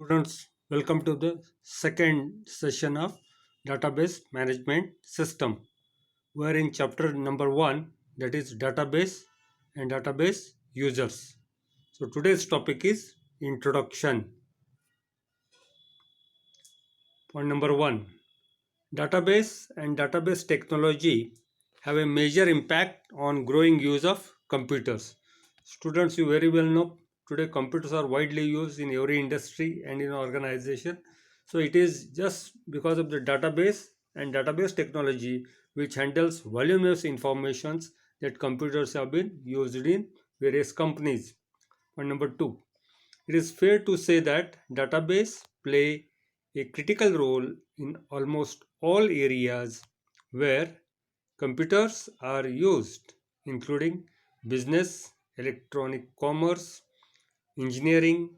Students, welcome to the second session of Database Management System. We are in chapter number 1, that is database and database users. So today's topic is introduction. Point number 1, database and database technology have a major impact on growing use of computers. Students, you very well know today computers are widely used in every industry and in organization. So it is just because of the database and database technology which handles voluminous informations that computers have been used in various companies. Point number 2, it is fair to say that database play a critical role in almost all areas where computers are used, including business, electronic commerce, engineering,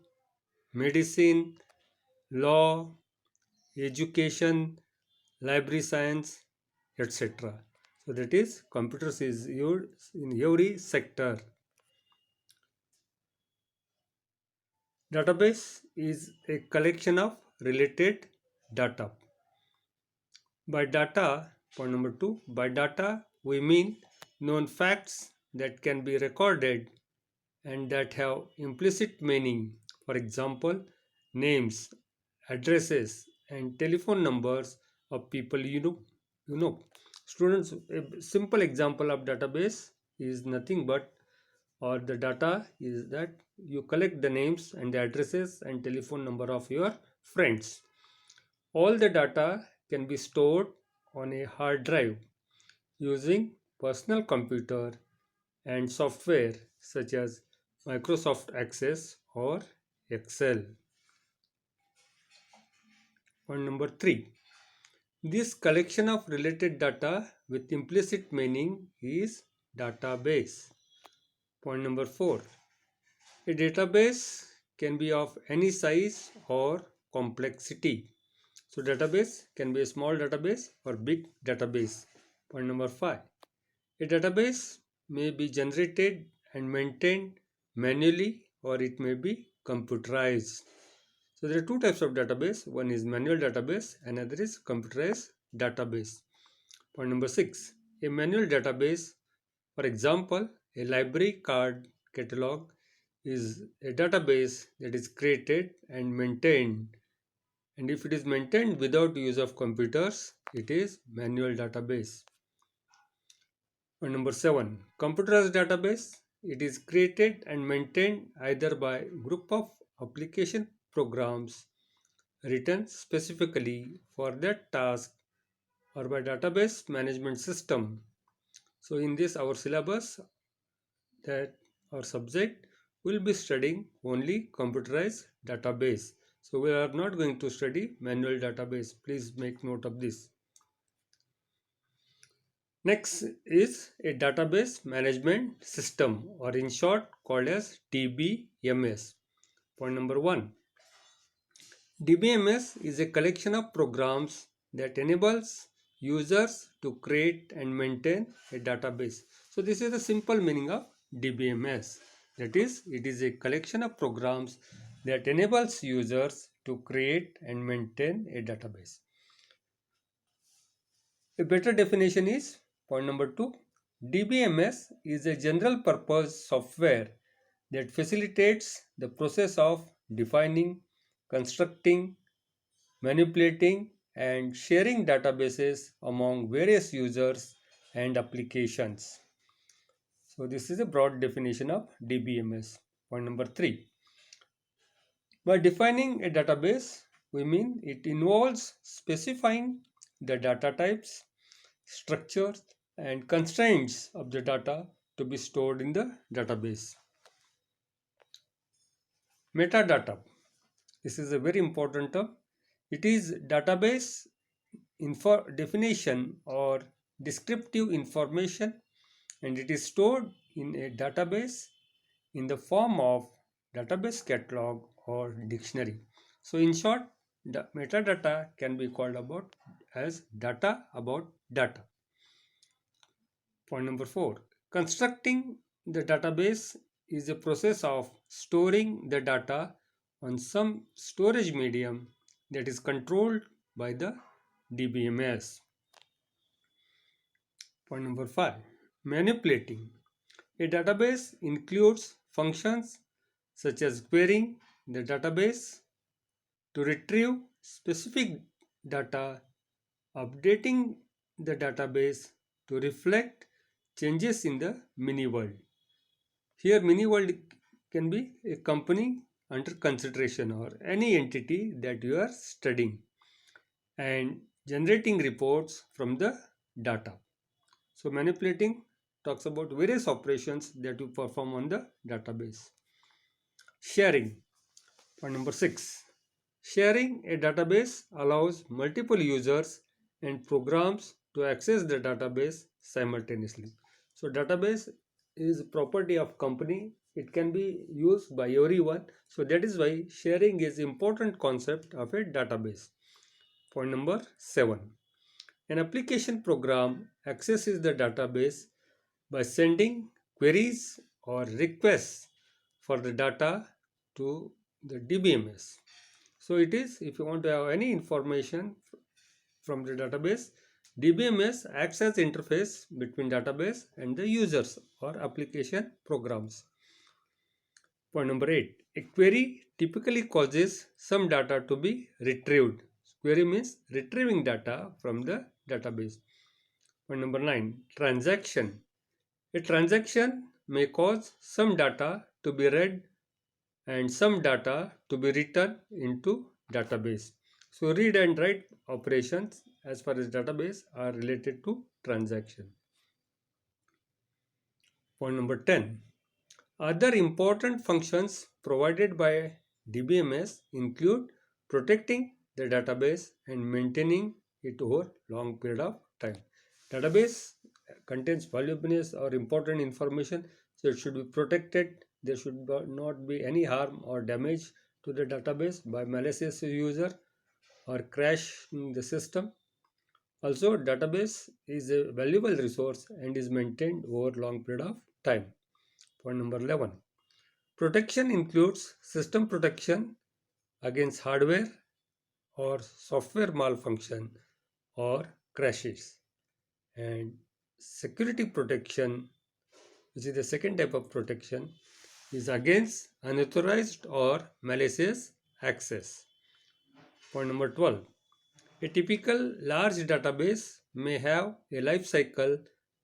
medicine, law, education, library science, etc. So that is computers is used in every sector. Database is a collection of related data. By data, point number 2, by data we mean known facts that can be recorded and that have implicit meaning. For example, names, addresses, and telephone numbers of people you know. Students, a simple example of database is nothing but, or the data is that you collect the names and the addresses and telephone number of your friends. All the data can be stored on a hard drive using personal computer and software such as Microsoft Access or Excel. Point number 3. This collection of related data with implicit meaning is database. Point number 4. A database can be of any size or complexity. So database can be a small database or big database. Point number 5. A database may be generated and maintained manually or it may be computerized. So there are two types of database. One is manual database, another is computerized database. Point number 6. A manual database, for example, a library card catalog is a database that is created and maintained, and if it is maintained without use of computers, it is manual database. Point number 7. Computerized database. It is created and maintained either by group of application programs written specifically for that task or by database management system. So in this our syllabus, that our subject will be studying only computerized database. So we are not going to study manual database. Please make note of this. Next is a database management system, or in short called as DBMS. Point number 1. DBMS is a collection of programs that enables users to create and maintain a database. So this is the simple meaning of DBMS. That is, it is a collection of programs that enables users to create and maintain a database. A better definition is point number 2. DBMS is a general purpose software that facilitates the process of defining, constructing, manipulating, and sharing databases among various users and applications. So, this is a broad definition of DBMS. Point number 3. By defining a database, we mean it involves specifying the data types, structures, and constraints of the data to be stored in the database. Metadata. This is a very important term. It is database definition or descriptive information, and it is stored in a database in the form of database catalog or dictionary. So in short, the metadata can be called about as data about data. Point number 4. Constructing the database is a process of storing the data on some storage medium that is controlled by the DBMS. Point number 5. Manipulating. A database includes functions such as querying the database to retrieve specific data, updating the database to reflect changes in the mini world. Here, mini world can be a company under consideration or any entity that you are studying and generating reports from the data. So, manipulating talks about various operations that you perform on the database. Sharing. Point number 6. Sharing a database allows multiple users and programs to access the database simultaneously. So database is a property of company. It can be used by everyone. So that is why sharing is important concept of a database. Point number 7. An application program accesses the database by sending queries or requests for the data to the DBMS. So it is, if you want to have any information from the database, DBMS acts as interface between database and the users or application programs. Point number 8. A query typically causes some data to be retrieved. Query means retrieving data from the database. Point number 9. Transaction. A transaction may cause some data to be read and some data to be written into database. So read and write operations as far as database are related to transaction. Point number 10. Other important functions provided by DBMS include protecting the database and maintaining it over long period of time. Database contains voluminous or important information, so it should be protected. There should not be any harm or damage to the database by malicious user or crashing the system. Also, database is a valuable resource and is maintained over long period of time. Point number 11. Protection includes system protection against hardware or software malfunction or crashes, and security protection, which is the second type of protection, is against unauthorized or malicious access. Point number 12. A typical large database may have a life cycle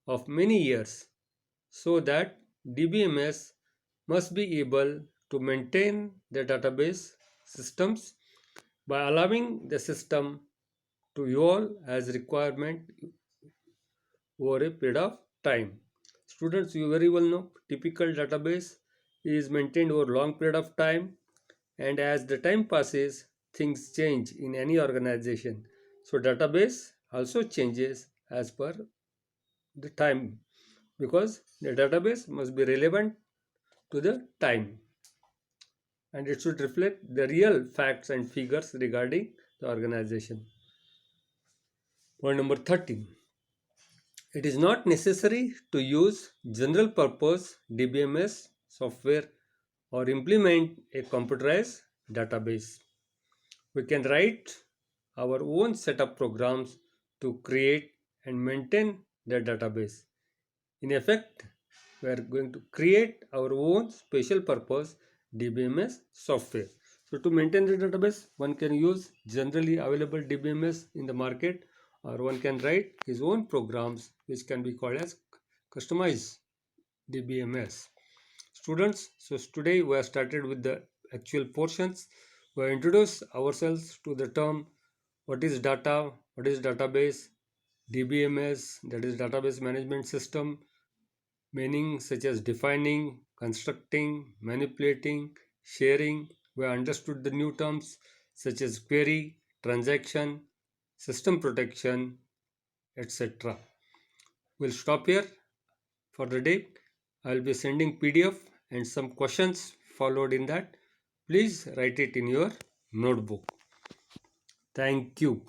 of many years, so that DBMS must be able to maintain the database systems by allowing the system to evolve as requirement over a period of time. Students, you very well know typical database is maintained over long period of time, and as the time passes, things change in any organization. So database also changes as per the time, because the database must be relevant to the time and it should reflect the real facts and figures regarding the organization. Point number 13. It is not necessary to use general purpose DBMS software or implement a computerized database. We can write our own set of programs to create and maintain the database. In effect, we are going to create our own special purpose DBMS software. So to maintain the database, one can use generally available DBMS in the market, or one can write his own programs which can be called as customized DBMS. Students, so today we have started with the actual portions. We have introduced ourselves to the term what is data, what is database, DBMS, that is database management system, meaning such as defining, constructing, manipulating, sharing. We understood the new terms such as query, transaction, system protection, etc. We'll stop here for the day. I will be sending PDF and some questions followed in that. Please write it in your notebook. Thank you.